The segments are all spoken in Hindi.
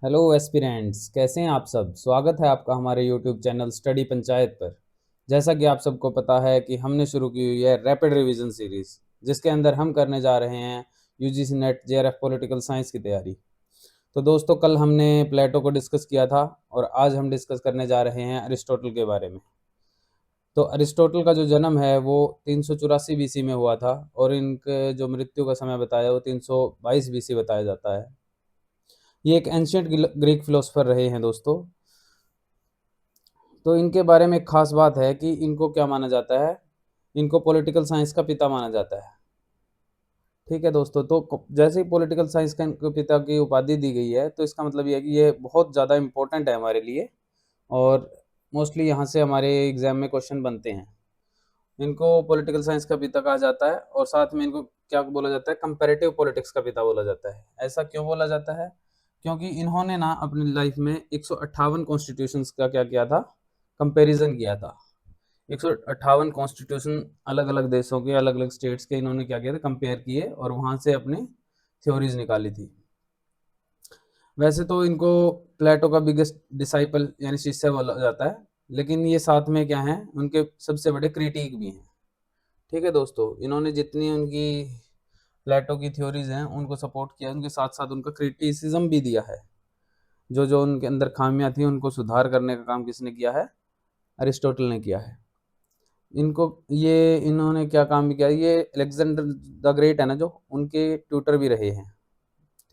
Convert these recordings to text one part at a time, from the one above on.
हेलो एस्पिरेंट्स, कैसे हैं आप सब। स्वागत है आपका हमारे यूट्यूब चैनल स्टडी पंचायत पर। जैसा कि आप सबको पता है कि हमने शुरू की हुई है रैपिड रिवीजन सीरीज, जिसके अंदर हम करने जा रहे हैं UGC net JRF political science की तैयारी। तो दोस्तों, कल हमने प्लेटो को डिस्कस किया था और आज हम डिस्कस करने जा रहे हैं अरिस्टोटल के बारे में। तो अरिस्टोटल का जो जन्म है वो 384 बीसी में हुआ था और इनके जो मृत्यु का समय बताया वो 322 बीसी बताया जाता है। ये एक एंशियंट ग्रीक फिलोसफर रहे हैं दोस्तों। तो इनके बारे में एक खास बात है कि इनको क्या माना जाता है, इनको पॉलिटिकल साइंस का पिता माना जाता है। ठीक है दोस्तों, तो जैसे ही पॉलिटिकल साइंस का इनको पिता की उपाधि दी गई है तो इसका मतलब ये है कि ये बहुत ज़्यादा इम्पोर्टेंट है हमारे लिए और मोस्टली यहाँ से हमारे एग्जाम में क्वेश्चन बनते हैं। इनको पॉलिटिकल साइंस का पिता कहा जाता है और साथ में इनको क्या बोला जाता है, कंपैरेटिव पॉलिटिक्स का पिता बोला जाता है। ऐसा क्यों बोला जाता है? क्योंकि इन्होंने ना अपनी लाइफ में 158 कॉन्स्टिट्यूशंस का क्या किया था, कंपैरिजन किया था। 158 कॉन्स्टिट्यूशन अलग अलग देशों के, अलग अलग स्टेट्स के इन्होंने क्या किया था, कंपेयर किए और वहां से अपनी थ्योरीज निकाली थी। वैसे तो इनको प्लेटो का बिगेस्ट डिसाइपल यानी शिष्य बोला जाता है, लेकिन ये साथ में क्या है, उनके सबसे बड़े क्रिटिक भी हैं। ठीक है दोस्तों, इन्होंने जितनी उनकी प्लेटो की थ्योरीज हैं उनको सपोर्ट किया, उनके साथ साथ उनका क्रिटिसिज्म भी दिया है। जो जो उनके अंदर खामियां थी उनको सुधार करने का काम किसने किया है? अरिस्टोटल ने किया है। इनको ये इन्होंने क्या काम भी किया, ये अलेक्जेंडर द ग्रेट है ना, जो उनके ट्यूटर भी रहे हैं।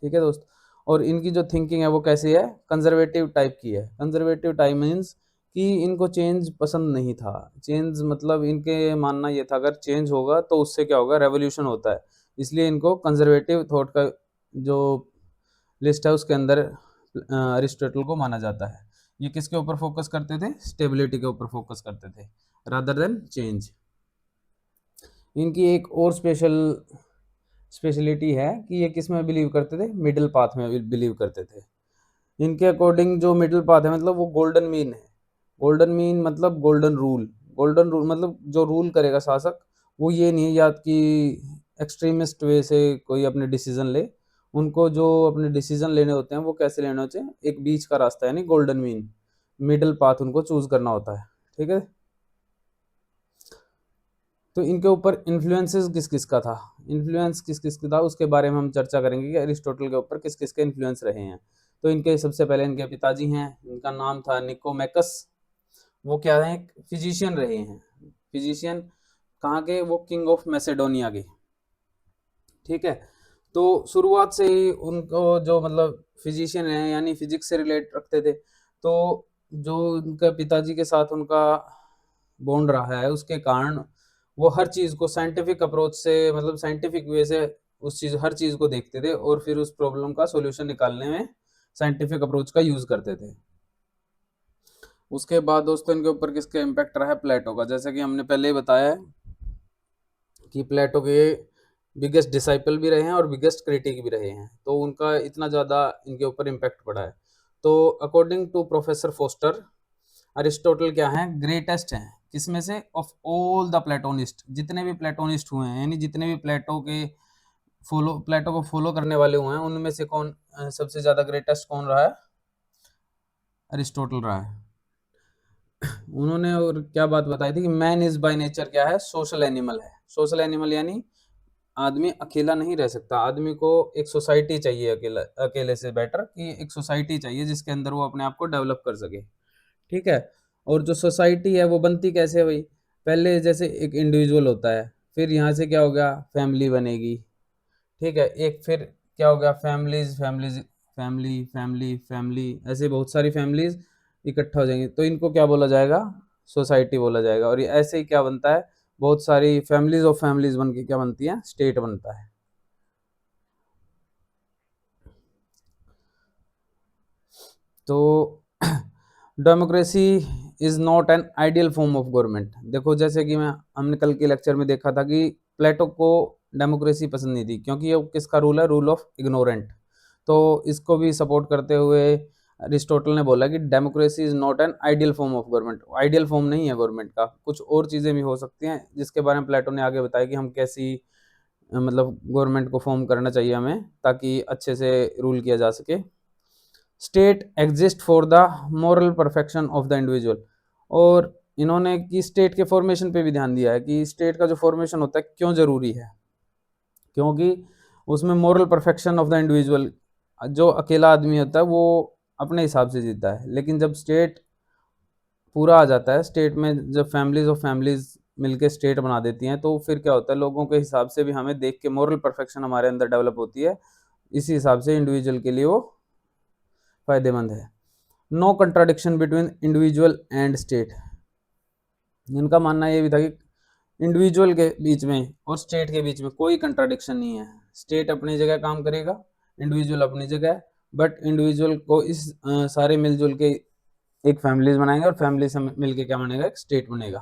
ठीक है दोस्त, और इनकी जो थिंकिंग है वो कैसी है, कंजर्वेटिव टाइप की है। कंजर्वेटिव टाइप मीन्स कि इनको चेंज पसंद नहीं था। चेंज मतलब इनके मानना ये था, अगर चेंज होगा तो उससे क्या होगा, रेवोल्यूशन होता है। इसलिए इनको कंजर्वेटिव थॉट का जो लिस्ट है उसके अंदर अरिस्टोटल को माना जाता है। ये किसके ऊपर फोकस करते थे? स्टेबिलिटी के ऊपर फोकस करते थे रादर देन चेंज। इनकी एक और स्पेशलिटी है कि ये किस में बिलीव करते थे, मिडिल पाथ में बिलीव करते थे। इनके अकॉर्डिंग जो मिडिल पाथ है मतलब वो गोल्डन मीन है। गोल्डन मीन मतलब गोल्डन रूल। गोल्डन रूल मतलब जो रूल करेगा शासक, वो ये नहीं है याद कि एक्सट्रीमिस्ट वे से कोई अपने डिसीजन ले। उनको जो अपने डिसीजन लेने होते हैं वो कैसे लेने होते हैं, एक बीच का रास्ता यानी गोल्डन मीन, मिडिल पाथ उनको चूज करना होता है। ठीक है, तो इनके ऊपर इन्फ्लुएंसेस किस किस का था, इन्फ्लुएंस किस किस का था उसके बारे में हम चर्चा करेंगे कि अरिस्टोटल के ऊपर किस किस के इन्फ्लुएंस रहे हैं। तो इनके सबसे पहले इनके पिताजी हैं, इनका नाम था निकोमैकस। वो क्या है, फिजिशियन रहे हैं। फिजिशियन कहाँ के? वो किंग ऑफ मैसेडोनिया के। ठीक है, तो शुरुआत से ही उनको जो मतलब फिजिशियन है यानी फिजिक्स से रिलेट रखते थे। तो जो उनके पिताजी के साथ उनका बॉन्ड रहा है उसके कारण वो हर चीज को साइंटिफिक अप्रोच से, मतलब साइंटिफिक वे से उस चीज हर चीज को देखते थे और फिर उस प्रॉब्लम का सॉल्यूशन निकालने में साइंटिफिक अप्रोच का यूज करते थे। उसके बाद दोस्तों इनके ऊपर किसका इम्पैक्ट रहा है? प्लेटो का। जैसे कि हमने पहले ही बताया है कि प्लेटो के बिगेस्ट डिसाइपल भी रहे हैं और बिगेस्ट क्रिटिक भी रहे हैं, तो उनका इतना ज़्यादा इनके ऊपर इम्पैक्ट पड़ा है। तो according to professor Foster, Aristotle क्या है, ग्रेटेस्ट हैं किसमें से, ऑफ ऑल द प्लेटोनिस्ट। जितने भी प्लेटोनिस्ट हुए हैं यानी जितने भी प्लेटो को फॉलो करने वाले हुए हैं उनमें से कौन सबसे ज़्यादा ग्रेटेस्ट कौन रहा है? अरिस्टोटल रहा है। उन्होंने और क्या बात बताई थी कि मैन इज बाय नेचर क्या है, सोशल एनिमल है। सोशल एनिमल यानी आदमी अकेला नहीं रह सकता, आदमी को एक सोसाइटी चाहिए, अकेला अकेले से बेटर कि एक सोसाइटी चाहिए जिसके अंदर वो अपने आप को डेवलप कर सके। ठीक है, और जो सोसाइटी है वो बनती कैसे है भाई? पहले जैसे एक इंडिविजुअल होता है, फिर यहाँ से क्या हो गया, फैमिली बनेगी। ठीक है, एक फिर क्या हो गया, families families family family family, ऐसे बहुत सारी फैमिलीज इकट्ठा हो जाएंगी तो इनको क्या बोला जाएगा, सोसाइटी बोला जाएगा। और ये ऐसे ही क्या बनता है, बहुत सारी फैमिलीज ऑफ फैमिलीज बन के क्या बनती है, स्टेट बनता है। तो democracy is not an ideal form of government. देखो जैसे कि हमने कल के लेक्चर में देखा था कि प्लेटो को डेमोक्रेसी पसंद नहीं थी क्योंकि ये किसका रूल है, रूल ऑफ इग्नोरेंट। तो इसको भी सपोर्ट करते हुए अरिस्टोटल ने बोला कि democracy is not an ideal form of government. Ideal form नहीं है गवर्नमेंट का, कुछ और चीज़ें भी हो सकती हैं जिसके बारे में प्लेटो ने आगे बताया कि हम कैसी मतलब गवर्नमेंट को फॉर्म करना चाहिए हमें ताकि अच्छे से रूल किया जा सके। State exist for the moral perfection of the individual. और इन्होंने कि स्टेट के फॉर्मेशन पे भी ध्यान दिया है कि स्टेट का जो फॉर्मेशन होता है क्यों जरूरी है, क्योंकि उसमें moral perfection of the individual, जो अकेला आदमी होता है वो अपने हिसाब से जीता है, लेकिन जब स्टेट पूरा आ जाता है, स्टेट में जब फैमिलीज ऑफ फैमिलीज मिलके स्टेट बना देती हैं, तो फिर क्या होता है, लोगों के हिसाब से भी हमें देख के मोरल परफेक्शन हमारे अंदर डेवलप होती है, इसी हिसाब से इंडिविजुअल के लिए वो फायदेमंद है। No contradiction between individual and state. इनका मानना ये भी था कि इंडिविजुअल के बीच में और स्टेट के बीच में कोई कंट्राडिक्शन नहीं है, स्टेट अपनी जगह काम करेगा, इंडिविजुअल अपनी जगह, बट इंडिविजुअल को इस सारे मिलजुल के एक फैमिलीज बनाएंगे और फैमिली से मिलके क्या बनेगा, एक स्टेट बनेगा।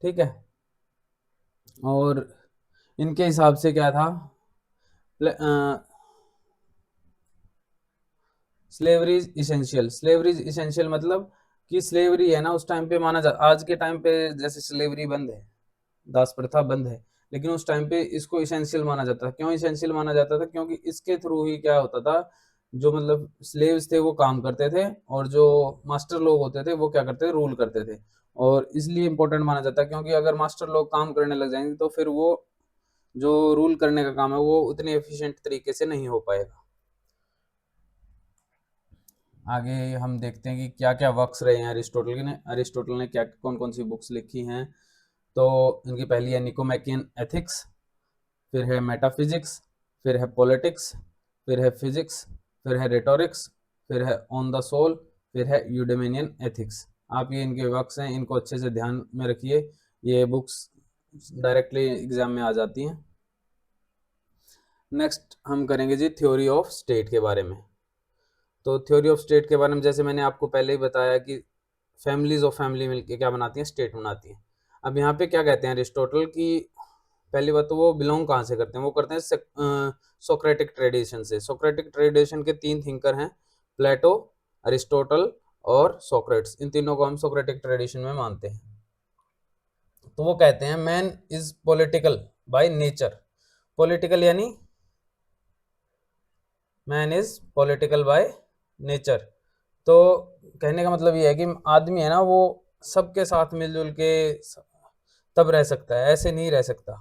ठीक है, और इनके हिसाब से क्या था, slavery is essential. Slavery is essential मतलब कि स्लेवरी है ना, उस टाइम पे माना जा, आज के टाइम पे जैसे स्लेवरी बंद है, दास प्रथा बंद है, लेकिन उस टाइम पे इसको इसेंशियल माना जाता था। क्यों इसेंशियल माना जाता था, क्योंकि इसके थ्रू ही क्या होता था, जो मतलब स्लेव्स थे वो काम करते थे और जो मास्टर लोग होते थे वो क्या करते थे, रूल करते थे। और इसलिए इंपॉर्टेंट माना जाता है क्योंकि अगर मास्टर लोग काम करने लग जाएंगे तो फिर वो जो रूल करने का काम है वो उतने एफिशिएंट तरीके से नहीं हो पाएगा। आगे हम देखते हैं कि क्या क्या वर्क्स रहे हैं अरिस्टोटल ने क्या कौन कौन सी बुक्स लिखी हैं। तो इनकी पहली है निकोमैकियन एथिक्स, फिर है मेटाफिजिक्स, फिर है पॉलिटिक्स, फिर है फिजिक्स, फिर है रेटोरिक्स, फिर है ऑन द सोल, फिर है यूडेमिनियन एथिक्स। आप ये इनके वर्क्स हैं, इनको अच्छे से ध्यान में रखिए, ये बुक्स डायरेक्टली एग्जाम में आ जाती हैं। नेक्स्ट हम करेंगे जी थ्योरी ऑफ स्टेट के बारे में। तो थ्योरी ऑफ स्टेट के बारे में जैसे मैंने आपको पहले ही बताया कि फैमिलीज ऑफ फैमिली मिलके क्या बनाती हैं, स्टेट बनाती हैं। अब यहाँ पे क्या कहते हैं अरिस्टोटल की, पहली बात तो वो बिलोंग कहाँ से करते हैं, वो करते हैं सोक्रेटिक ट्रेडिशन से। सोक्रेटिक ट्रेडिशन के तीन थिंकर हैं, प्लेटो, अरिस्टोटल और सोक्रेट्स, इन तीनों को हम सोक्रेटिक ट्रेडिशन में मानते हैं। तो वो कहते हैं man is political by nature. Political यानी man is political by nature. तो कहने का मतलब ये है कि आदमी है ना वो सबके साथ मिलजुल के तब रह सकता है, ऐसे नहीं रह सकता।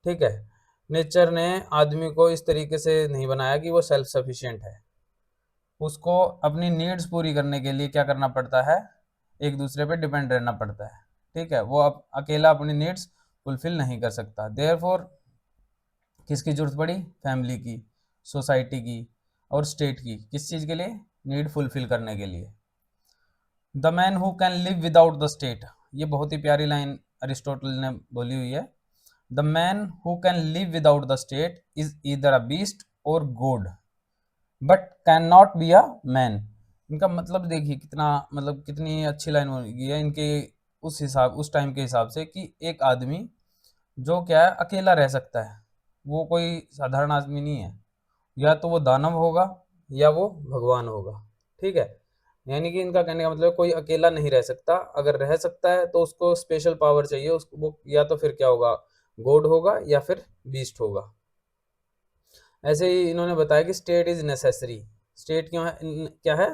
ठीक है, नेचर ने आदमी को इस तरीके से नहीं बनाया कि वो सेल्फ सफिशिएंट है, उसको अपनी नीड्स पूरी करने के लिए क्या करना पड़ता है, एक दूसरे पे डिपेंड रहना पड़ता है। ठीक है, वो अकेला अपनी नीड्स फुलफिल नहीं कर सकता। देयरफॉर किसकी जरूरत पड़ी, फैमिली की, सोसाइटी की और स्टेट की, किस चीज़ के लिए, नीड फुलफिल करने के लिए। The man who can live without the state, ये बहुत ही प्यारी लाइन अरिस्टोटल ने बोली हुई है। The man who can live without the state is either a beast or god but can not be a man. इनका मतलब देखिए कितना, मतलब कितनी अच्छी लाइन होगी है इनके उस हिसाब, उस टाइम के हिसाब से, कि एक आदमी जो क्या है अकेला रह सकता है, वो कोई साधारण आदमी नहीं है, या तो वो दानव होगा या वो भगवान होगा। ठीक है, यानी कि इनका कहने का मतलब कोई अकेला नहीं रह सकता, अगर रह सकता है तो उसको स्पेशल पावर चाहिए, उसको वो या तो फिर क्या होगा, गॉड होगा या फिर बीस्ट होगा। ऐसे ही इन्होंने बताया कि स्टेट इज नेसेसरी। स्टेट क्यों है, क्या है,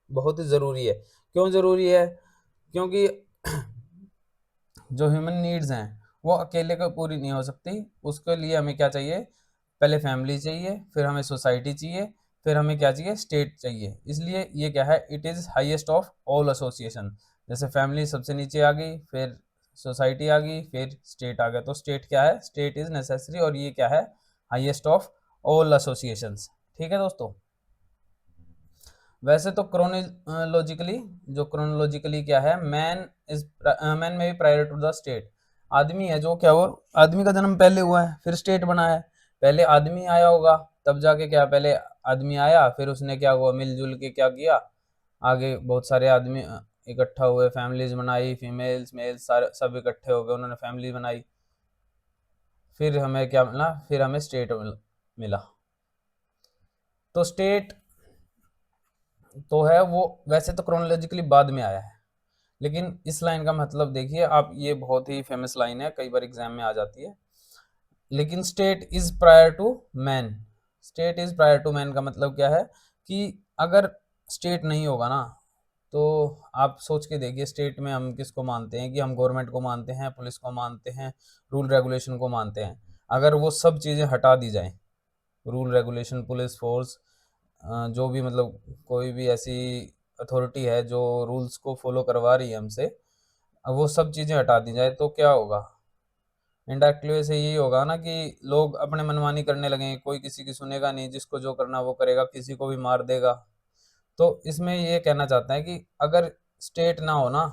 बहुत ही ज़रूरी है। क्यों ज़रूरी है, क्योंकि जो ह्यूमन नीड्स हैं वो अकेले को पूरी नहीं हो सकती, उसके लिए हमें क्या चाहिए, पहले फैमिली चाहिए, फिर हमें सोसाइटी चाहिए, फिर हमें क्या चाहिए, स्टेट चाहिए। इसलिए ये क्या है, it is highest of all association. जैसे फैमिली सबसे नीचे आ गई, फिर सोसाइटी आ गई, फिर स्टेट आ गया, तो स्टेट क्या है, स्टेट इज़ नेसेसरी, और ये क्या है, हाईएस्ट ऑफ ऑल एसोसिएशंस। ठीक है दोस्तों, वैसे तो क्रोनोलॉजिकली, जो क्रोनोलॉजिकली क्या है, मैन में भी प्रायर टू द स्टेट। आदमी है जो क्या हुआ, आदमी का जन्म पहले हुआ है फिर स्टेट बना है, पहले आदमी आया होगा तब जाके क्या, पहले आदमी आया फिर उसने क्या हुआ, मिलजुल के क्या किया, आगे बहुत सारे आदमी इकट्ठा हुए, फैमिलीज बनाई, फीमेल्स मेल्स सारे सब इकट्ठे हो गए, उन्होंने फैमिली बनाई, फिर हमें क्या मिला, फिर हमें स्टेट मिला। तो स्टेट तो है वो वैसे तो क्रोनोलॉजिकली बाद में आया है, लेकिन इस लाइन का मतलब देखिए आप, ये बहुत ही फेमस लाइन है, कई बार एग्जाम में आ जाती है। लेकिन state is prior to man, state is prior to man का मतलब क्या है कि अगर स्टेट नहीं होगा ना, तो आप सोच के देखिए, स्टेट में हम किसको मानते हैं कि हम गवर्नमेंट को मानते हैं, पुलिस को मानते हैं, रूल रेगुलेशन को मानते हैं। अगर वो सब चीज़ें हटा दी जाएं, रूल रेगुलेशन, पुलिस फोर्स, जो भी मतलब कोई भी ऐसी अथॉरिटी है जो रूल्स को फॉलो करवा रही है हमसे, अब वो सब चीज़ें हटा दी जाए तो क्या होगा? इनडायरेक्टली वैसे यही होगा ना कि लोग अपने मनमानी करने लगेंगे, कोई किसी की सुनेगा नहीं, जिसको जो करना वो करेगा, किसी को भी मार देगा। तो इसमें ये कहना चाहता है कि अगर स्टेट ना हो ना,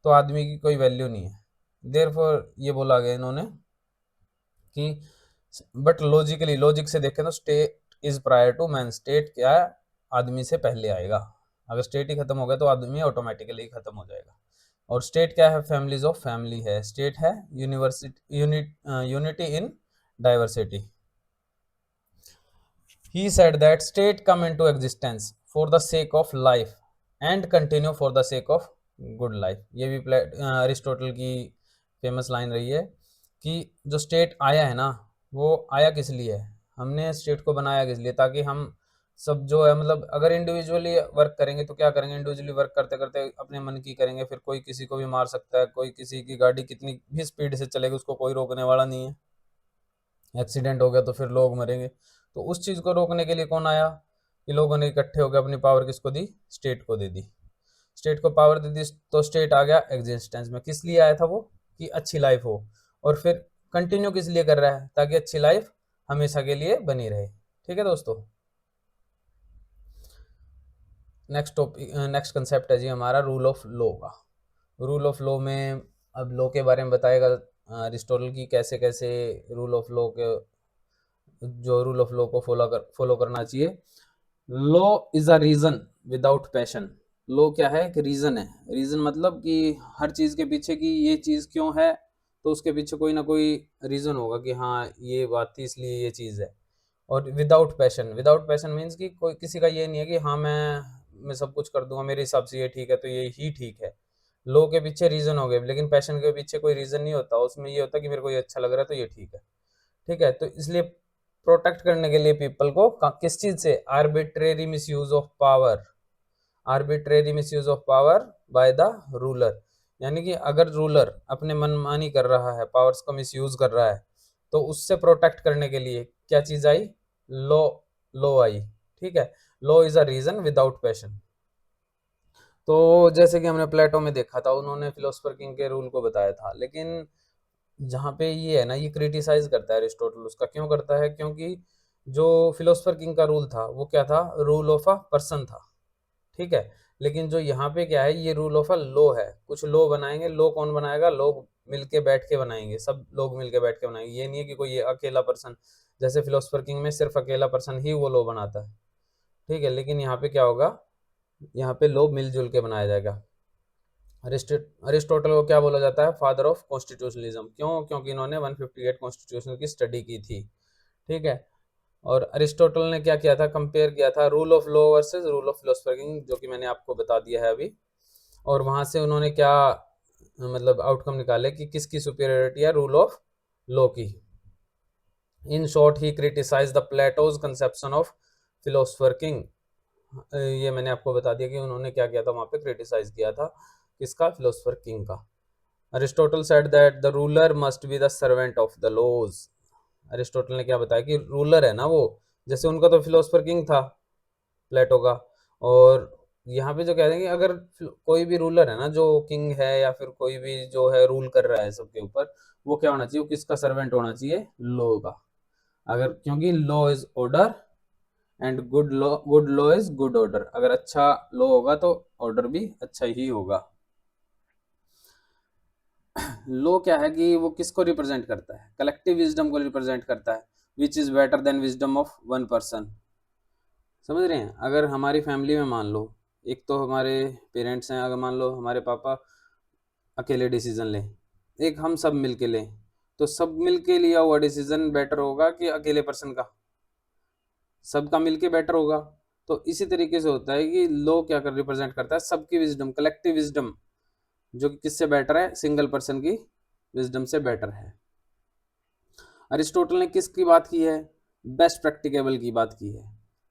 तो आदमी की कोई वैल्यू नहीं है। देयरफॉर ये बोला गया इन्होंने कि बट लॉजिकली, लॉजिक से देखें तो state is prior to man, state क्या है, आदमी से पहले आएगा। अगर स्टेट ही खत्म हो गया तो आदमी ऑटोमेटिकली खत्म हो जाएगा। और स्टेट क्या है? फैमिलीज ऑफ फैमिली है। स्टेट है university, unity in diversity. He said that state come into existence for the sake of life and continue for the sake of good life। ये भी अरिस्टोटल की फेमस लाइन रही है कि जो स्टेट आया है ना, वो आया किस लिए है? हमने स्टेट को बनाया किस लिए? ताकि हम सब जो है, मतलब अगर इंडिविजुअली वर्क करेंगे तो क्या करेंगे, इंडिविजुअली वर्क करते करते अपने मन की करेंगे, फिर कोई किसी को भी मार सकता है, कोई किसी की गाड़ी कितनी भी स्पीड से चलेगी उसको कोई रोकने वाला नहीं है। एक्सीडेंट हो गया तो फिर लोग मरेंगे। तो उस चीज़ को रोकने के लिए कौन आया? कि लोगों ने इकट्ठे होकर अपनी पावर किसको दी? स्टेट को दे दी। स्टेट को पावर दे दी तो स्टेट आ गया एग्जिस्टेंस में। किस लिए आया था वो? कि अच्छी लाइफ हो। और फिर कंटिन्यू किस लिए कर रहा है? ताकि अच्छी लाइफ हमेशा के लिए बनी रहे। ठीक है दोस्तों। नेक्स्ट टॉपिक, नेक्स्ट कंसेप्ट है जी हमारा रूल ऑफ लॉ का। रूल ऑफ लॉ में अब लॉ के बारे में बताएगा अरिस्टोटल की कैसे कैसे रूल ऑफ लॉ के, जो रूल ऑफ लॉ को फॉलो करना चाहिए। Law is a reason without passion. Law क्या है? एक रीजन है। रीजन मतलब कि हर चीज के पीछे की ये चीज क्यों है, तो उसके पीछे कोई ना कोई रीजन होगा कि हाँ ये बात थी इसलिए ये चीज है। और without passion, without passion means कि कोई किसी का ये नहीं है कि हाँ मैं सब कुछ कर दूंगा, मेरे हिसाब से ये ठीक है तो ये ही ठीक है। लॉ के पीछे रीजन हो गए, लेकिन पैशन के पीछे कोई रीजन नहीं होता। उसमें ये होता है कि मेरे को ये अच्छा लग रहा है तो ये ठीक है। ठीक है, तो इसलिए प्रोटेक्ट करने के लिए पीपल को किस चीज से? Arbitrary misuse of power, arbitrary misuse of power by the ruler. यानी कि अगर रूलर अपने मनमानी कर रहा है, पावर्स का मिसयूज कर रहा है, तो उससे प्रोटेक्ट करने के लिए क्या चीज आई? लॉ। लॉ आई। ठीक है, law is a reason without passion. तो जैसे कि हमने प्लेटो में देखा था, उन्होंने फिलोसफर किंग के रूल को बताया था, लेकिन जहाँ पे ये है ना, ये क्रिटिसाइज करता है अरिस्टोटल। उसका क्यों करता है? क्योंकि जो फिलोसफर किंग का रूल था वो क्या था? रूल ऑफ अ पर्सन था। ठीक है, लेकिन जो यहाँ पे क्या है, ये रूल ऑफ अ लॉ है। कुछ लॉ बनाएंगे, लॉ कौन बनाएगा? लोग मिलके बैठ के बनाएंगे, सब लोग मिलके बैठ के बनाएंगे। ये नहीं है कि कोई ये अकेला पर्सन, जैसे फिलोसफर किंग में सिर्फ अकेला पर्सन ही वो लॉ बनाता है। ठीक है, लेकिन यहाँ पे क्या होगा? यहाँ पे लॉ मिलजुल के बनाया जाएगा। अरिस्टोटल को क्या बोला जाता है? Father of constitutionalism. क्यों? क्योंकि इन्होंने 158 कॉन्स्टिट्यूशन की स्टडी की थी। ठीक है, और अरिस्टोटल ने क्या किया था? कंपेयर किया था rule of law versus rule of philosopher king, जो कि मैंने आपको बता दिया है अभी। और वहां से उन्होंने क्या मतलब आउटकम निकाले कि किसकी सुपीरियरिटी है? रूल ऑफ लॉ की। In short he criticise the Plato's conception of philosopher king. ये मैंने आपको बता दिया कि उन्होंने क्या किया था, वहां पे क्रिटिसाइज किया था किसका? फिलोसफर किंग का। Aristotle said that the ruler must be the servant of the laws. Aristotle ने क्या बताया कि रूलर है ना वो, जैसे उनका तो फिलोसफर किंग था प्लेटो का, और यहाँ पे जो कहते हैं कि अगर कोई भी रूलर है ना, जो किंग है या फिर कोई भी जो है रूल कर रहा है सबके ऊपर, वो क्या होना चाहिए? वो किसका सर्वेंट होना चाहिए? लॉ का। अगर, क्योंकि law is order and good law is good order. अगर अच्छा लॉ होगा तो ऑर्डर भी अच्छा ही होगा। लॉ क्या है कि वो किसको रिप्रेजेंट करता है? कलेक्टिव विजडम को रिप्रेजेंट करता है, which is better than wisdom of one person. समझ रहे हैं? अगर हमारी फैमिली में मान लो, एक तो हमारे पेरेंट्स हैं, अगर मान लो हमारे पापा अकेले डिसीजन लें, एक हम सब मिलके लें, तो सब मिलके लिया हुआ डिसीजन बेटर होगा कि अकेले पर्सन का? सबका मिलके बेटर होगा। तो इसी तरीके से होता है कि लॉ क्या कर रिप्रेजेंट करता है? सबकी विजडम, कलेक्टिव विजडम, जो कि किससे बेटर है? सिंगल पर्सन की विजडम से बेटर है। अरिस्टोटल ने किसकी बात की है? बेस्ट प्रैक्टिकेबल की बात की है।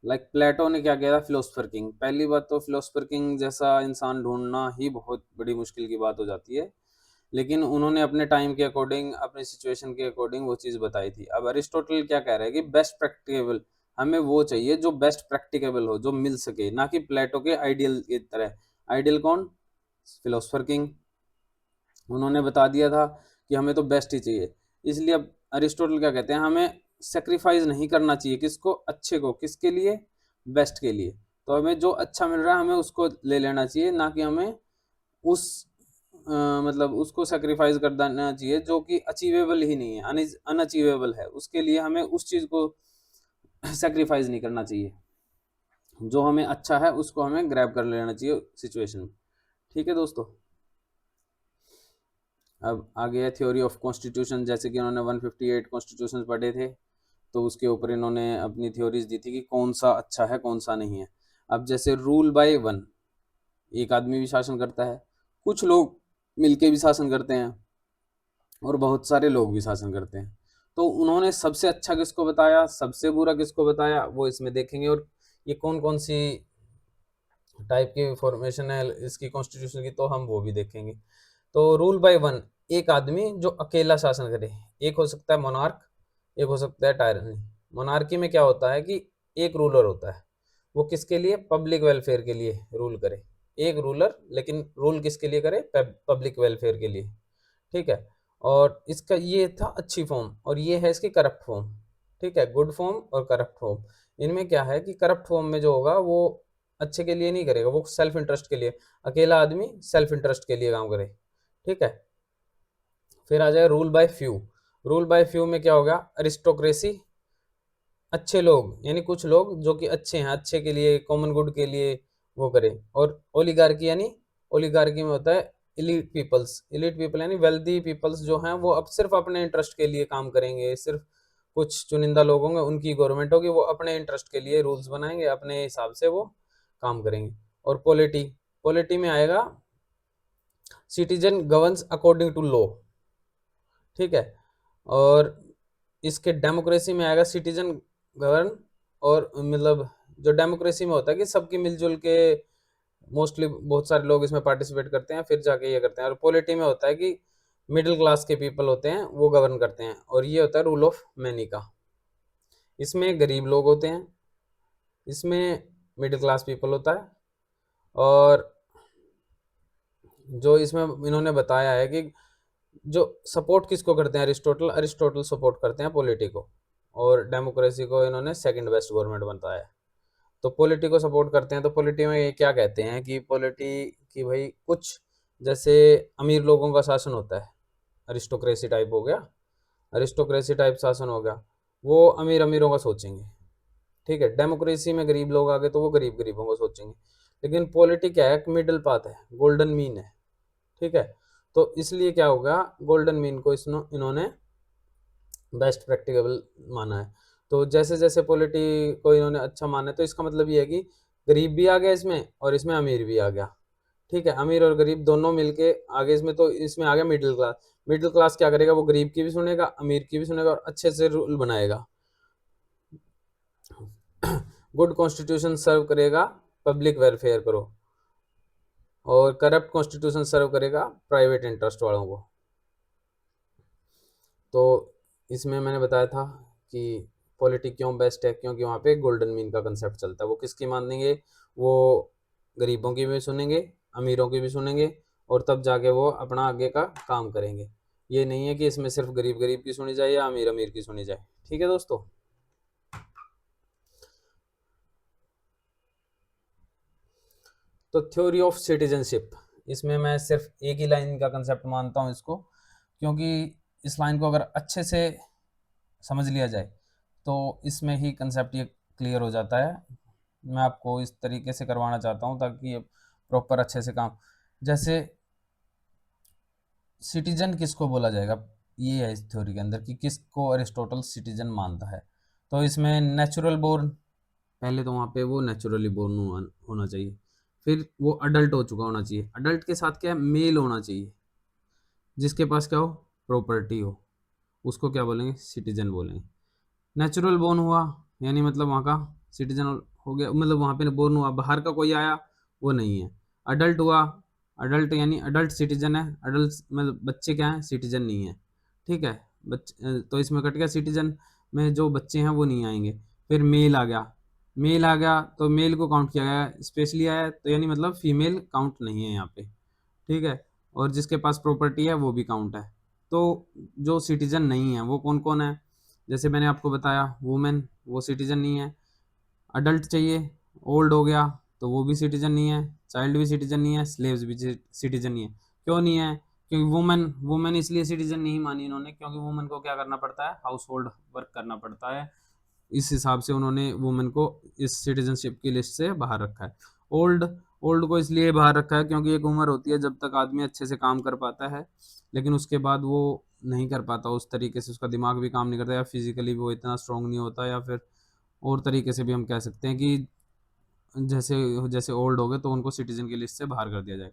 लाइक प्लेटो ने क्या किया था, फिलोसफर किंग। पहली बात तो फिलोसफर किंग जैसा इंसान ढूंढना ही बहुत बड़ी मुश्किल की बात हो जाती है, लेकिन उन्होंने अपने टाइम के अकॉर्डिंग, अपनी सिचुएशन के अकॉर्डिंग वो चीज़ बताई थी। अब अरिस्टोटल क्या कह रहा है कि बेस्ट प्रैक्टिकेबल, हमें वो चाहिए जो बेस्ट प्रैक्टिकेबल हो, जो मिल सके, ना कि प्लेटो के आइडियल की तरह। आइडियल कौन? Philosopher king. उन्होंने बता दिया था कि हमें तो बेस्ट ही चाहिए। इसलिए अब अरिस्टोटल क्या कहते हैं, हमें सेक्रीफाइस नहीं करना चाहिए। किसको? अच्छे को। किसके लिए? बेस्ट के लिए। तो हमें जो अच्छा मिल रहा है हमें उसको ले लेना चाहिए, ना कि हमें उस मतलब उसको सेक्रीफाइस कर देना चाहिए जो कि अचीवेबल ही नहीं है, अनअचीवेबल है। उसके लिए हमें उस चीज़ को सेक्रीफाइस नहीं करना चाहिए। जो हमें अच्छा है उसको हमें ग्रैब कर लेना चाहिए सिचुएशन में। ठीक है दोस्तों। अब आगे है थ्योरी ऑफ कॉन्स्टिट्यूशन। जैसे कि उन्होंने 158 कॉन्स्टिट्यूशन पढ़े थे, तो उसके ऊपर इन्होंने अपनी थ्योरीज दी थी कि कौन सा अच्छा है कौन सा नहीं है। अब जैसे रूल बाय वन, एक आदमी भी शासन करता है, कुछ लोग मिलके भी शासन करते हैं, और बहुत सारे लोग भी शासन करते हैं। तो उन्होंने सबसे अच्छा किसको बताया, सबसे बुरा किसको बताया, वो इसमें देखेंगे। और ये कौन कौन सी टाइप की फॉर्मेशन है इसकी कॉन्स्टिट्यूशन की, तो हम वो भी देखेंगे। तो रूल बाय वन, एक आदमी जो अकेला शासन करे। एक हो सकता है मोनार्क, एक हो सकता है टायरनी। मोनार्की में क्या होता है कि एक रूलर होता है, वो किसके लिए? पब्लिक वेलफेयर के लिए रूल करे। एक रूलर, लेकिन रूल किसके लिए करे? पब्लिक वेलफेयर के लिए। ठीक है। और इसका ये था अच्छी फॉर्म, और ये है इसकी करप्ट फॉर्म। ठीक है, गुड फॉर्म और करप्ट फॉर्म। इनमें क्या है कि करप्ट फॉर्म में जो होगा वो अच्छे के लिए नहीं करेगा, वो सेल्फ इंटरेस्ट के लिए, अकेला आदमी सेल्फ इंटरेस्ट के लिए काम करे। ठीक है। फिर आ जाए rule by few. Rule by few में क्या होगा? अरिस्टोक्रेसी, अच्छे लोग, यानी कुछ लोग जो कि अच्छे हैं, अच्छे के लिए, कॉमन गुड के लिए वो करे। और ओलिगार्की, यानी ओलिगार्की में होता है इलीट पीपल्स। इलीट पीपल यानी वेल्दी पीपल्स जो हैं वो अब सिर्फ अपने इंटरेस्ट के लिए काम करेंगे। सिर्फ कुछ चुनिंदा लोग होंगे, उनकी गवर्नमेंट होगी, वो अपने इंटरेस्ट के लिए रूल्स बनाएंगे, अपने हिसाब से वो काम करेंगे। और पॉलिटी, पॉलिटी में आएगा citizen governs according to law. ठीक है। और इसके डेमोक्रेसी में आएगा सिटीजन गवर्न, और मतलब जो डेमोक्रेसी में होता है कि सबकी मिलजुल के, मोस्टली बहुत सारे लोग इसमें पार्टिसिपेट करते हैं, फिर जाके ये करते हैं। और पॉलिटी में होता है कि मिडिल क्लास के पीपल होते हैं वो गवर्न करते हैं, और ये होता है रूल ऑफ मैनी का। इसमें गरीब लोग होते हैं, इसमें मिडिल क्लास पीपल होता है। और जो इसमें इन्होंने बताया है कि जो सपोर्ट किसको करते हैं, अरिस्टोटल, अरिस्टोटल सपोर्ट करते हैं पॉलिटी को, और डेमोक्रेसी को इन्होंने सेकंड बेस्ट गवर्नमेंट बताया है। तो पॉलिटी को सपोर्ट करते हैं। तो पॉलिटी में ये क्या कहते हैं कि पॉलिटी की भाई कुछ, जैसे अमीर लोगों का शासन होता है, अरिस्टोक्रेसी टाइप हो गया, अरिस्टोक्रेसी टाइप शासन हो गया, वो अमीर अमीरों का सोचेंगे। ठीक है। डेमोक्रेसी में गरीब लोग आ गए तो वो गरीब गरीबों को सोचेंगे। लेकिन पॉलिटी क्या है? मिडिल पाथ है, गोल्डन मीन है। ठीक है। तो इसलिए क्या होगा, गोल्डन मीन को इन्होंने बेस्ट प्रैक्टिकेबल माना है। तो जैसे जैसे पॉलिटी को इन्होंने अच्छा माना है, तो इसका मतलब ये है कि गरीब भी आ गया इसमें, और इसमें अमीर भी आ गया। ठीक है। अमीर और गरीब दोनों मिलके आगे इसमें, तो इसमें आ गया मिडिल क्लास। मिडिल क्लास क्या करेगा? वो गरीब की भी सुनेगा, अमीर की भी सुनेगा, और अच्छे से रूल बनाएगा। गुड कॉन्स्टिट्यूशन सर्व करेगा पब्लिक वेलफेयर करो, और करप्ट कॉन्स्टिट्यूशन सर्व करेगा प्राइवेट इंटरेस्ट वालों को। तो इसमें मैंने बताया था कि पॉलिटिक क्यों बेस्ट है, क्योंकि वहाँ पे गोल्डन मीन का कंसेप्ट चलता है। वो किसकी मानेंगे? वो गरीबों की भी सुनेंगे, अमीरों की भी सुनेंगे, और तब जाके वो अपना आगे का काम करेंगे। ये नहीं है कि इसमें सिर्फ गरीब गरीब की सुनी जाए या अमीर अमीर की सुनी जाए। ठीक है दोस्तों। तो थ्योरी ऑफ सिटीजनशिप, इसमें मैं सिर्फ एक ही लाइन का कंसेप्ट मानता हूँ इसको, क्योंकि इस लाइन को अगर अच्छे से समझ लिया जाए तो इसमें ही कंसेप्ट ये क्लियर हो जाता है। मैं आपको इस तरीके से करवाना चाहता हूँ ताकि ये प्रॉपर अच्छे से काम, जैसे सिटीजन किसको बोला जाएगा, ये है इस थ्योरी के अंदर कि किसको अरिस्टोटल सिटीजन मानता है। तो इसमें नेचुरल बोर्न, पहले तो वहाँ पे वो नेचुरली बोर्न होना चाहिए। फिर वो अडल्ट हो चुका होना चाहिए। अडल्ट के साथ क्या है? मेल होना चाहिए, जिसके पास क्या हो? प्रॉपर्टी हो। उसको क्या बोलेंगे? सिटीजन बोलेंगे। नेचुरल बोर्न हुआ, यानी मतलब वहाँ का सिटीजन हो गया, मतलब वहाँ पे बोर्न हुआ, बाहर का कोई आया वो नहीं है। अडल्ट हुआ, अडल्ट यानी अडल्ट सिटीजन है, अडल्ट मतलब बच्चे क्या हैं, सिटीजन नहीं है, ठीक है। बच्चे तो इसमें कट गया, सिटीजन में जो बच्चे हैं वो नहीं आएंगे। फिर मेल आ गया, मेल आ गया तो मेल को काउंट किया गया, स्पेशली आया तो यानी मतलब फीमेल काउंट नहीं है यहाँ पे, ठीक है। और जिसके पास प्रॉपर्टी है वो भी काउंट है। तो जो सिटीजन नहीं है वो कौन कौन है, जैसे मैंने आपको बताया, वुमेन वो सिटीजन नहीं है। अडल्ट चाहिए, ओल्ड हो गया तो वो भी सिटीजन नहीं है, चाइल्ड भी सिटीजन नहीं है, स्लेव्स भी सिटीजन नहीं है। क्यों नहीं है, क्योंकि वुमेन वुमेन इसलिए सिटीजन नहीं मानी इन्होंने क्योंकि वुमेन को क्या करना पड़ता है, हाउस होल्ड वर्क करना पड़ता है। इस हिसाब से उन्होंने वुमेन को इस सिटीजनशिप की लिस्ट से बाहर रखा है। ओल्ड ओल्ड को इसलिए बाहर रखा है क्योंकि एक उम्र होती है जब तक आदमी अच्छे से काम कर पाता है, लेकिन उसके बाद वो नहीं कर पाता उस तरीके से, उसका दिमाग भी काम नहीं करता या फिजिकली वो इतना स्ट्रांग नहीं होता, या फिर और तरीके से भी हम कह सकते हैं कि जैसे जैसे ओल्ड हो गए तो उनको सिटीजन की लिस्ट से बाहर कर दिया जाए।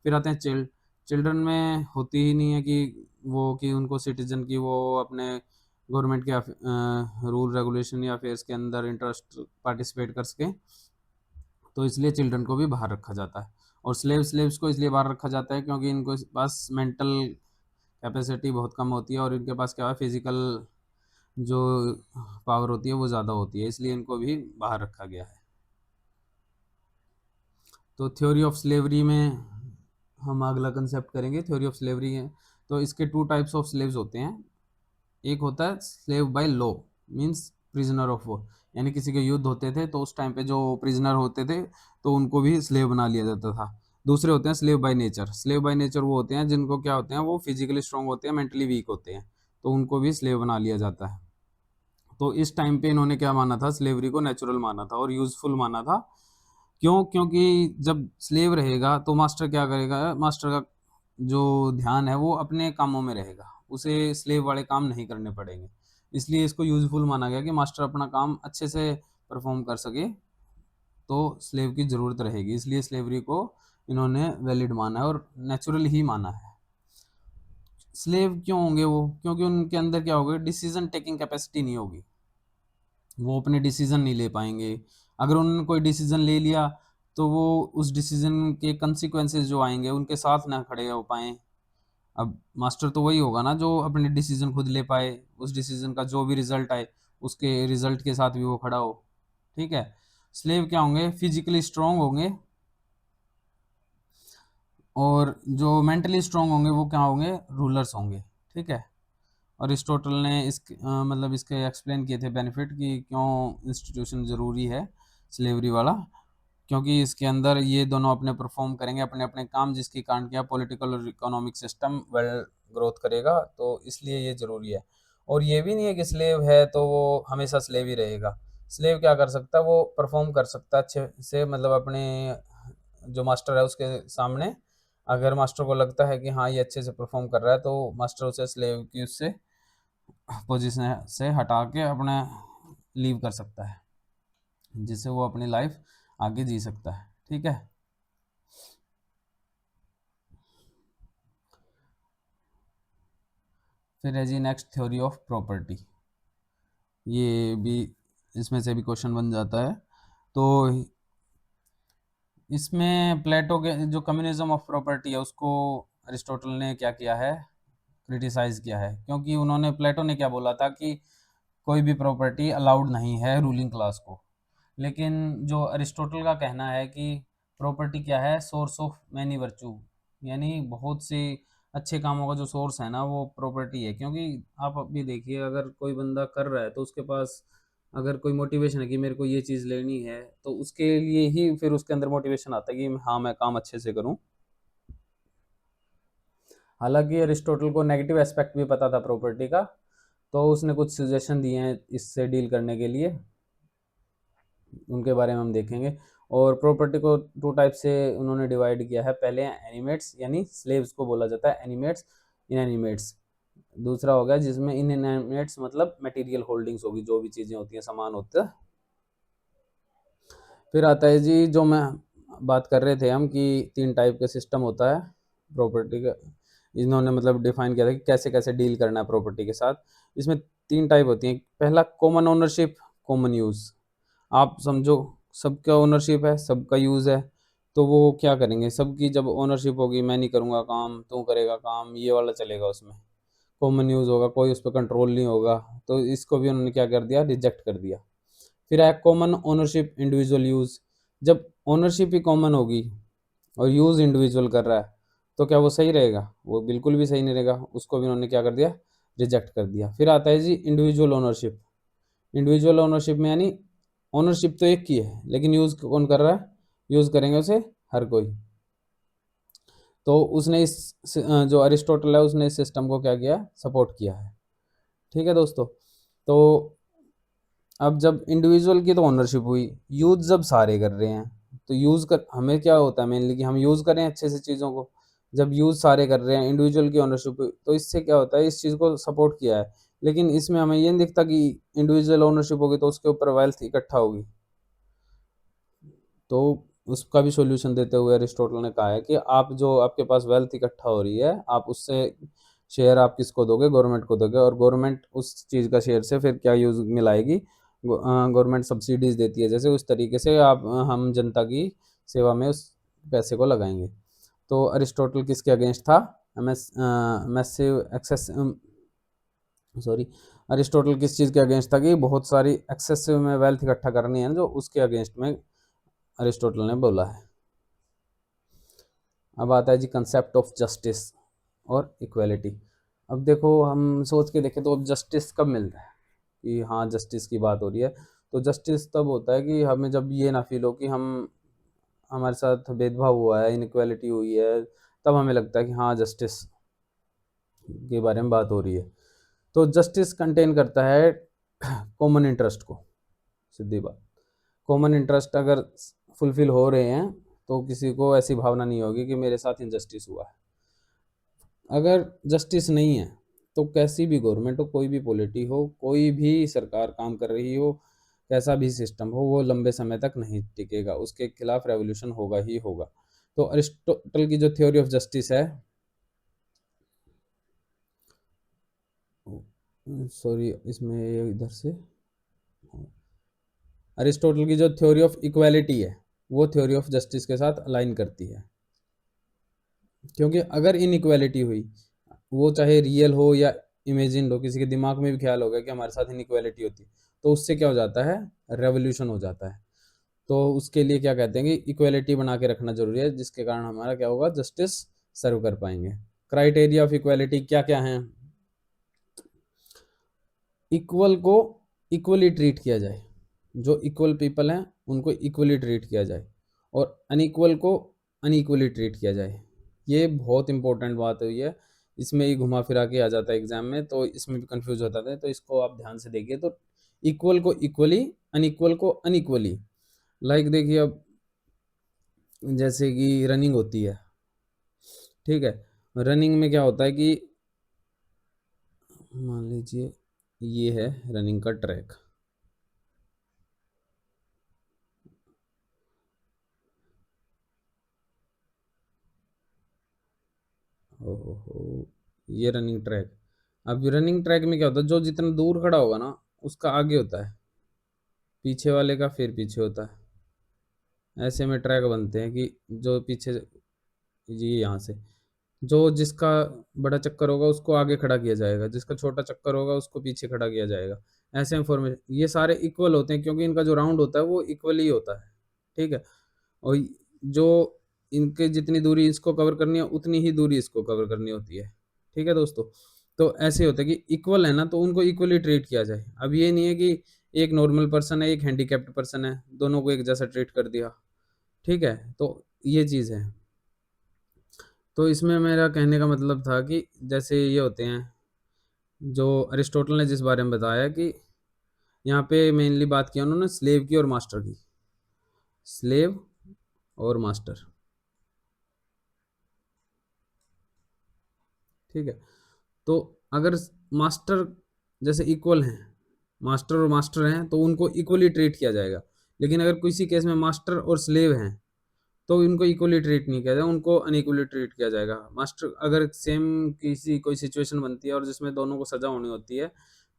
फिर आते हैं चिल्ड्रन में होती ही नहीं है कि उनको सिटीजन की वो अपने गवर्नमेंट के रूल रेगुलेशन या अफेयर्स के अंदर इंटरेस्ट पार्टिसिपेट कर सकें, तो इसलिए चिल्ड्रन को भी बाहर रखा जाता है। और स्लेव्स को इसलिए बाहर रखा जाता है क्योंकि इनको पास मेंटल कैपेसिटी बहुत कम होती है और इनके पास क्या है, फिजिकल जो पावर होती है वो ज़्यादा होती है, इसलिए इनको भी बाहर रखा गया है। तो थ्योरी ऑफ स्लेवरी में हम अगला कंसेप्ट करेंगे, थ्योरी ऑफ स्लेवरी है। तो इसके टू टाइप्स ऑफ स्लेव्स होते हैं। एक होता है slave by law, means prisoner of war, यानी किसी के युद्ध होते थे तो उस टाइम पे जो प्रिजनर होते थे तो उनको भी स्लेव बना लिया जाता था। दूसरे होते हैं slave by nature. Slave by nature वो होते हैं जिनको क्या होते हैं, वो फिजिकली स्ट्रांग होते हैं, मेंटली वीक होते हैं, तो उनको भी स्लेव बना लिया जाता है। तो इस टाइम पे इन्होंने क्या माना था, स्लेवरी को नेचुरल माना था और यूजफुल माना था। क्यों, क्योंकि जब स्लेव रहेगा तो मास्टर क्या करेगा, मास्टर का जो ध्यान है वो अपने कामों में रहेगा, उसे स्लेव वाले काम नहीं करने पड़ेंगे। इसलिए इसको यूजफुल माना गया कि मास्टर अपना काम अच्छे से परफॉर्म कर सके तो स्लेव की ज़रूरत रहेगी, इसलिए स्लेवरी को इन्होंने वैलिड माना है और नेचुरल ही माना है। स्लेव क्यों होंगे वो, क्योंकि उनके अंदर क्या होगा, डिसीजन टेकिंग कैपेसिटी नहीं होगी, वो अपने डिसीजन नहीं ले पाएंगे। अगर उन्होंने कोई डिसीजन ले लिया तो वो उस डिसीजन के कंसिक्वेंसेस जो आएंगे उनके साथ ना खड़े हो पाए। अब मास्टर तो वही होगा ना जो अपने डिसीजन खुद ले पाए, उस डिसीजन का जो भी रिजल्ट आए उसके रिजल्ट के साथ भी वो खड़ा हो, ठीक है। स्लेव क्या होंगे, फिजिकली स्ट्रांग होंगे, और जो मेंटली स्ट्रांग होंगे वो क्या होंगे, रूलर्स होंगे, ठीक है। और अरिस्टोटल ने मतलब इसके एक्सप्लेन किए थे बेनिफिट कि क्यों इंस्टीट्यूशन ज़रूरी है स्लेवरी वाला, क्योंकि इसके अंदर ये दोनों अपने परफॉर्म करेंगे अपने अपने काम, जिसके कारण क्या पॉलिटिकल और इकोनॉमिक सिस्टम वेल ग्रोथ करेगा, तो इसलिए ये ज़रूरी है। और ये भी नहीं है कि स्लेव है तो वो हमेशा स्लेव ही रहेगा। स्लेव क्या कर सकता है, वो परफॉर्म कर सकता है अच्छे से, मतलब अपने जो मास्टर है उसके सामने। अगर मास्टर को लगता है कि हाँ ये अच्छे से परफॉर्म कर रहा है तो मास्टर उसे स्लेव की उससे पोजीशन से हटा के अपना लीव कर सकता है, जिससे वो अपनी लाइफ आगे जी सकता है, ठीक है। फिर है जी नेक्स्ट थ्योरी ऑफ प्रॉपर्टी, ये भी इसमें से भी क्वेश्चन बन जाता है। तो इसमें प्लेटो के जो कम्युनिज्म ऑफ प्रॉपर्टी है उसको अरिस्टोटल ने क्या किया है, क्रिटिसाइज किया है, क्योंकि उन्होंने प्लेटो ने क्या बोला था कि कोई भी प्रॉपर्टी अलाउड नहीं है रूलिंग क्लास को। लेकिन जो अरिस्टोटल का कहना है कि प्रॉपर्टी क्या है, सोर्स ऑफ मैनी वर्चू, यानी बहुत से अच्छे कामों का जो सोर्स है ना वो प्रॉपर्टी है। क्योंकि आप अभी देखिए, अगर कोई बंदा कर रहा है तो उसके पास अगर कोई मोटिवेशन है कि मेरे को ये चीज़ लेनी है तो उसके लिए ही फिर उसके अंदर मोटिवेशन आता है कि हाँ मैं काम अच्छे से करूँ। हालांकि अरिस्टोटल को नेगेटिव एस्पेक्ट भी पता था प्रॉपर्टी का, तो उसने कुछ सजेशन दिए हैं इससे डील करने के लिए, उनके बारे में हम देखेंगे। और प्रॉपर्टी को टू टाइप से उन्होंने डिवाइड किया है। पहले एनिमेट्स, यानी स्लेव्स को बोला जाता है एनिमेट्स, इनएनिमेट्स। दूसरा हो गया जिसमें इनएनिमेट्स मतलब मटेरियल होल्डिंग्स होगी, जो भी चीज़ें होती हैं, सामान होता है। फिर आता है जी जो मैं बात कर रहे थे हम कि तीन टाइप का सिस्टम होता है प्रॉपर्टी का, इन्होंने मतलब डिफाइन किया था कि कैसे कैसे डील करना है प्रॉपर्टी के साथ। इसमें तीन टाइप होती हैं। पहला कॉमन ओनरशिप, कॉमन यूज़। आप समझो सबका ओनरशिप है, सबका यूज़ है, तो वो क्या करेंगे, सबकी जब ओनरशिप होगी, मैं नहीं करूँगा काम, तू करेगा काम, ये वाला चलेगा उसमें। कॉमन यूज़ होगा, कोई उस पे कंट्रोल नहीं होगा, तो इसको भी उन्होंने क्या कर दिया, रिजेक्ट कर दिया। फिर आया कॉमन ओनरशिप इंडिविजुअल यूज़। जब ओनरशिप ही कॉमन होगी और यूज़ इंडिविजुअल कर रहा है, तो क्या वो सही रहेगा? वो बिल्कुल भी सही नहीं रहेगा, उसको भी उन्होंने क्या कर दिया, रिजेक्ट कर दिया। फिर आता है जी इंडिविजुअल ओनरशिप। इंडिविजुअल ओनरशिप में यानी ओनरशिप तो एक की है, लेकिन यूज़ कौन कर रहा है? यूज़ करेंगे उसे हर कोई। तो उसने जो अरिस्टोटल है उसने इस सिस्टम को क्या किया, सपोर्ट किया है। ठीक है दोस्तों। तो अब जब इंडिविजुअल की तो ओनरशिप हुई, यूज़ जब सारे कर रहे हैं, तो यूज़ कर हमें क्या होता है मेनली कि हम यूज़ करें अच्छे से चीज़ों को। जब यूज़ सारे कर रहे हैं, इंडिविजुअल की ओनरशिप हुई, तो इससे क्या होता है, इस चीज़ को सपोर्ट किया है। लेकिन इसमें हमें ये नहीं दिखता कि इंडिविजुअल ओनरशिप होगी तो उसके ऊपर वेल्थ इकट्ठा होगी। तो उसका भी सॉल्यूशन देते हुए अरिस्टोटल ने कहा है कि आप जो आपके पास वेल्थ इकट्ठा हो रही है, आप उससे शेयर आप किसको दोगे, गवर्नमेंट को दोगे, और गवर्नमेंट उस चीज़ का शेयर से फिर क्या यूज़ में लाएगी, गवर्नमेंट सब्सिडीज देती है, जैसे उस तरीके से आप हम जनता की सेवा में उस पैसे को लगाएंगे। तो अरिस्टोटल किसके अगेंस्ट था? मैसिव एक्सेस सॉरी अरिस्टोटल किस चीज़ के अगेंस्ट था कि बहुत सारी एक्सेसिव में वेल्थ इकट्ठा करनी है, जो उसके अगेंस्ट में अरिस्टोटल ने बोला है। अब आता है जी कंसेप्ट ऑफ जस्टिस और इक्वेलिटी। अब देखो हम सोच के देखें तो अब जस्टिस कब मिलता है कि हाँ जस्टिस की बात हो रही है, तो जस्टिस तब होता है कि हमें जब ये ना फील हो कि हम हमारे साथ भेदभाव हुआ है, इनइक्वालिटी हुई है, तब हमें लगता है कि हाँ जस्टिस के बारे में बात हो रही है। तो जस्टिस कंटेन करता है कॉमन इंटरेस्ट को, सीधी बात। कॉमन इंटरेस्ट अगर फुलफिल हो रहे हैं तो किसी को ऐसी भावना नहीं होगी कि मेरे साथ इनजस्टिस हुआ है। अगर जस्टिस नहीं है तो कैसी भी गवर्नमेंट हो, कोई भी पॉलिटी हो, कोई भी सरकार काम कर रही हो, कैसा भी सिस्टम हो, वो लंबे समय तक नहीं टिकेगा, उसके खिलाफ रेवोल्यूशन होगा ही होगा। तो अरिस्टोटल की जो थ्योरी ऑफ जस्टिस है, सॉरी इसमें ये इधर से, अरिस्टोटल की जो थ्योरी ऑफ इक्वालिटी है वो थ्योरी ऑफ जस्टिस के साथ अलाइन करती है। क्योंकि अगर इनइक्वालिटी हुई, वो चाहे रियल हो या इमेजिन हो, किसी के दिमाग में भी ख्याल होगा कि हमारे साथ इनइक्वालिटी होती, तो उससे क्या हो जाता है, रेवोल्यूशन हो जाता है। तो उसके लिए क्या कहते हैं कि इक्वालिटी बना के रखना जरूरी है, जिसके कारण हमारा क्या होगा, जस्टिस सर्व कर पाएंगे। क्राइटेरिया ऑफ इक्वालिटी क्या क्या है? इक्वल को इक्वली ट्रीट किया जाए, जो इक्वल पीपल हैं उनको इक्वली ट्रीट किया जाए, और अनइक्वल को अनइक्वली ट्रीट किया जाए। ये बहुत इंपॉर्टेंट बात हुई है, इसमें ही घुमा फिरा के आ जाता है एग्जाम में, तो इसमें भी कंफ्यूज होता है, तो इसको आप ध्यान से देखिए। तो इक्वल को इक्वली, अनइक्वल को अनइक्वली। लाइक देखिए अब जैसे कि रनिंग होती है, ठीक है, रनिंग में क्या होता है कि मान लीजिए ये है रनिंग का ट्रैक, ओहो, ये रनिंग ट्रैक। अब रनिंग ट्रैक में क्या होता है, जो जितना दूर खड़ा होगा ना उसका आगे होता है, पीछे वाले का फिर पीछे होता है। ऐसे में ट्रैक बनते हैं कि जो पीछे, जी यहाँ से जो जिसका बड़ा चक्कर होगा उसको आगे खड़ा किया जाएगा, जिसका छोटा चक्कर होगा उसको पीछे खड़ा किया जाएगा। ऐसे में फॉर्मेशन ये सारे इक्वल होते हैं क्योंकि इनका जो राउंड होता है वो इक्वल ही होता है, ठीक है। और जो इनके जितनी दूरी इसको कवर करनी है उतनी ही दूरी इसको कवर करनी होती है, ठीक है दोस्तों। तो ऐसे होता है कि इक्वल है ना, तो उनको इक्वली ट्रीट किया जाए। अब ये नहीं है कि एक नॉर्मल पर्सन है, एक हैंडीकैप्ड पर्सन है, दोनों को एक जैसा ट्रीट कर दिया, ठीक है। तो ये चीज़ है। तो इसमें मेरा कहने का मतलब था कि जैसे ये होते हैं, जो अरिस्टोटल ने जिस बारे में बताया कि यहाँ पे मेनली बात किया उन्होंने स्लेव की और मास्टर की, स्लेव और मास्टर, ठीक है। तो अगर मास्टर जैसे इक्वल हैं, मास्टर और मास्टर हैं, तो उनको इक्वली ट्रीट किया जाएगा। लेकिन अगर किसी केस में मास्टर और स्लेव हैं तो इनको इक्वली ट्रीट नहीं किया जाएगा, उनको अनइक्वली ट्रीट किया जाएगा। मास्टर अगर सेम किसी कोई सिचुएशन बनती है और जिसमें दोनों को सज़ा होनी होती है,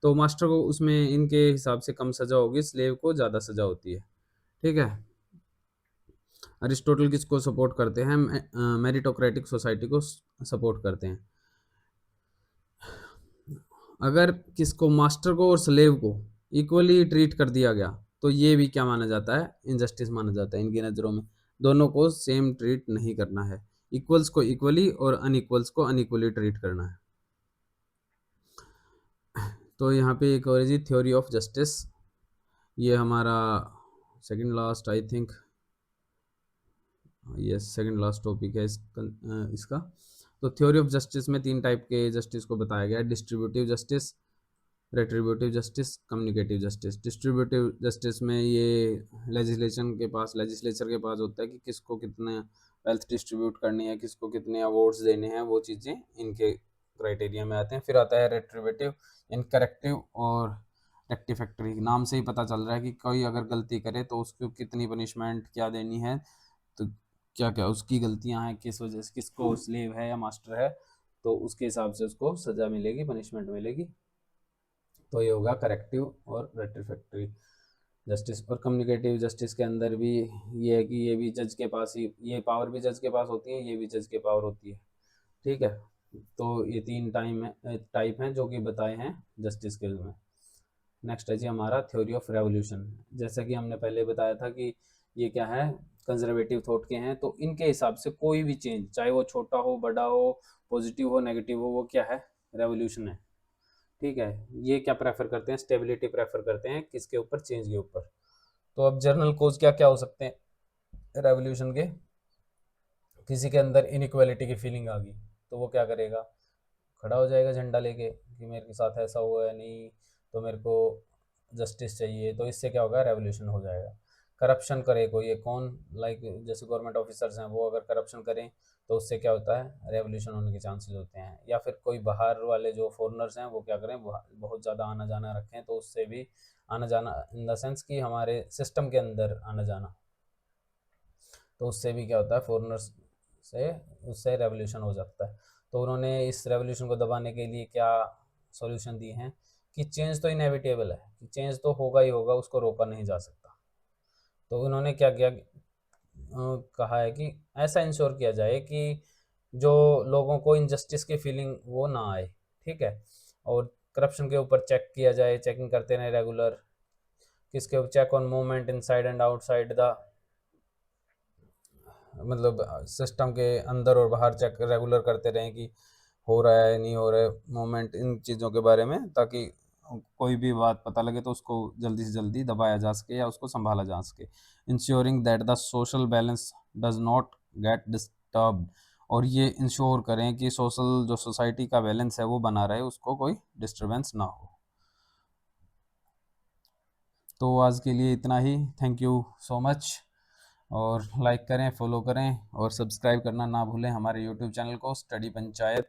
तो मास्टर को उसमें इनके हिसाब से कम सज़ा होगी, स्लेव को ज़्यादा सज़ा होती है, ठीक है। अरिस्टोटल किसको सपोर्ट करते हैं? मेरिटोक्रेटिक सोसाइटी को सपोर्ट करते हैं। अगर किसको, मास्टर को और स्लेव को इक्वली ट्रीट कर दिया गया तो ये भी क्या माना जाता है? इनजस्टिस माना जाता है इनकी नज़रों में। दोनों को सेम ट्रीट नहीं करना है, इक्वल्स को इक्वली और अनइक्वल्स को अनइक्वली ट्रीट करना है। तो यहाँ पे एक और है जी थ्योरी ऑफ जस्टिस, ये हमारा second last I think, yes second last topic है इसका। तो थ्योरी ऑफ जस्टिस में 3 टाइप के जस्टिस को बताया गया है: distributive justice, retributive justice, communicative justice. Distributive justice में ये लेजिस्लेचर के पास होता है कि किसको कितने वेल्थ डिस्ट्रीब्यूट करनी है, किसको कितने अवार्ड्स देने हैं, वो चीज़ें इनके क्राइटेरिया में आते हैं। फिर आता है रेट्रीब्यूटिव, इनकरेक्टिव और रेक्टिफैक्टरी। नाम से ही पता चल रहा है कि कोई अगर गलती करे तो उसको कितनी पनिशमेंट क्या देनी है, तो क्या क्या उसकी गलतियां हैं, किस वजह से, किसको स्लेव है या मास्टर है, तो उसके हिसाब से उसको सज़ा मिलेगी, पनिशमेंट मिलेगी। तो ये होगा करेक्टिव और रेट्रिफैक्टरी जस्टिस। और कम्युनिकेटिव जस्टिस के अंदर भी ये है कि ये भी जज के पास ही, ये पावर भी जज के पास होती है, ये भी जज के पावर होती है। ठीक है, तो ये 3 टाइप हैं जो कि बताए हैं जस्टिस के में। नेक्स्ट है जी हमारा थ्योरी ऑफ रेवोल्यूशन। जैसा कि हमने पहले बताया था कि ये क्या है, कंजर्वेटिव थॉट के हैं, तो इनके हिसाब से कोई भी चेंज, चाहे वो छोटा हो, बड़ा हो, पॉजिटिव हो, नेगेटिव हो, वो क्या है? रेवोल्यूशन है। ठीक है, ये क्या प्रेफर करते हैं? स्टेबिलिटी प्रेफर करते हैं, किसके ऊपर? चेंज के ऊपर। तो अब जर्नल कोज क्या क्या हो सकते हैं रेवोल्यूशन के? किसी के अंदर इनइक्वालिटी की फीलिंग आ गई तो वो क्या करेगा? खड़ा हो जाएगा झंडा लेके कि मेरे साथ ऐसा हुआ है, नहीं तो मेरे को जस्टिस चाहिए, तो इससे क्या होगा? रेवोल्यूशन हो जाएगा। करप्शन करे कोई, ये कौन, लाइक जैसे गवर्नमेंट ऑफिसर्स हैं, वो अगर करप्शन करें तो उससे क्या होता है? रेवोल्यूशन होने के चांसेस होते हैं। या फिर कोई बाहर वाले जो फॉरेनर्स हैं वो क्या करें, बहुत ज़्यादा आना जाना रखें, तो उससे भी आना जाना इन द सेंस कि हमारे सिस्टम के अंदर आना जाना, तो उससे भी क्या होता है? फॉरेनर्स से, उससे रेवोल्यूशन हो जाता है। तो उन्होंने इस रेवोल्यूशन को दबाने के लिए क्या सॉल्यूशन दिए हैं कि चेंज तो इनएविटेबल है, कि चेंज तो होगा ही होगा, उसको रोका नहीं जा सकता। तो उन्होंने क्या किया, कहा है कि ऐसा इंश्योर किया जाए कि जो लोगों को इनजस्टिस की फीलिंग वो ना आए। ठीक है, और करप्शन के ऊपर चेक किया जाए, चेकिंग करते रहे रेगुलर। किसके? Check on movement inside and outside the, मतलब सिस्टम के अंदर और बाहर चेक रेगुलर करते रहें कि हो रहा है नहीं हो रहा है मूवमेंट, इन चीज़ों के बारे में, ताकि कोई भी बात पता लगे तो उसको जल्दी से जल्दी दबाया जा सके या उसको संभाला जा सके। Ensuring that the social balance does not get disturb, और ये इंश्योर करें कि सोशल, जो सोसाइटी का बैलेंस है वो बना रहे, उसको कोई डिस्टर्बेंस ना हो। तो आज के लिए इतना ही। Thank you so much. और लाइक करें, फॉलो करें और सब्सक्राइब करना ना भूलें हमारे यूट्यूब चैनल को स्टडी पंचायत,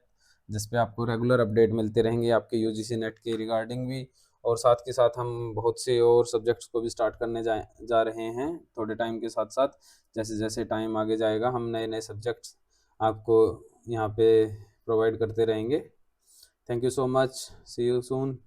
जिस पे आपको रेगुलर अपडेट मिलते रहेंगे आपके यूजीसी नेट के रिगार्डिंग भी। और साथ के साथ हम बहुत से और सब्जेक्ट्स को भी स्टार्ट करने जा रहे हैं थोड़े टाइम के साथ साथ। जैसे जैसे टाइम आगे जाएगा हम नए नए सब्जेक्ट्स आपको यहाँ पे प्रोवाइड करते रहेंगे। Thank you so much, see you soon.